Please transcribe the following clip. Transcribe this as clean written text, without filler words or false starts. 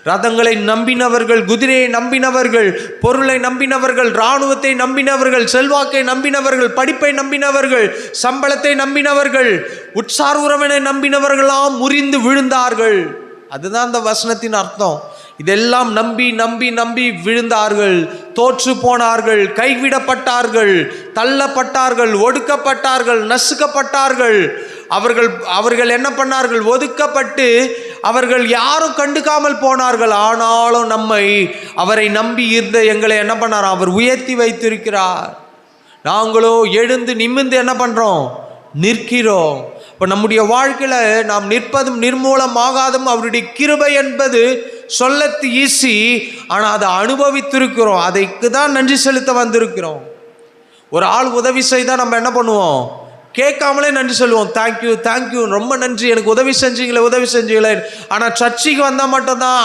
ரதங்களை நம்பினவர்கள், குதிரையை நம்பினவர்கள், பொருளை நம்பினவர்கள், இராணுவத்தை நம்பினவர்கள், செல்வாக்கை நம்பினவர்கள், படிப்பை நம்பினவர்கள், சம்பளத்தை நம்பினவர்கள், உற்சார் உறவினை நம்பினவர்களாம் முறிந்து விழுந்தார்கள். அதுதான் அந்த வசனத்தின் அர்த்தம். இதெல்லாம் நம்பி நம்பி நம்பி விழுந்தார்கள், தோற்று போனார்கள், கைவிடப்பட்டார்கள், தள்ளப்பட்டார்கள், ஒடுக்கப்பட்டார்கள், நசுக்கப்பட்டார்கள். அவர்கள் என்ன பண்ணார்கள்? ஒதுக்கப்பட்டு அவர்கள் யாரும் கண்டுக்காமல் போனார்கள். ஆனாலும் அவரை நம்பி இருந்த எங்களை என்ன பண்ணார்? அவர் உயர்த்தி வைத்திருக்கிறார். நாங்களோ எழுந்து நிமிர்ந்து என்ன பண்றோம்? நிற்கிறோம். இப்போ நம்முடைய வாழ்க்கையில நாம் நிற்பதும் நிர்மூலமாகாதும் அவருடைய கிருபை என்பது சொல்லத்து ஈஸி. ஆனால் அதை அனுபவித்திருக்கிறோம். அதைக்கு தான் நன்றி செலுத்த வந்திருக்கிறோம். ஒரு ஆள் உதவி செய்தால் நம்ம என்ன பண்ணுவோம்? கேட்காமலே நன்றி சொல்லுவோம். தேங்க்யூ தேங்க்யூ, ரொம்ப நன்றி, எனக்கு உதவி செஞ்சீங்களே. ஆனால் சர்ச்சைக்கு வந்தால் மட்டும்தான்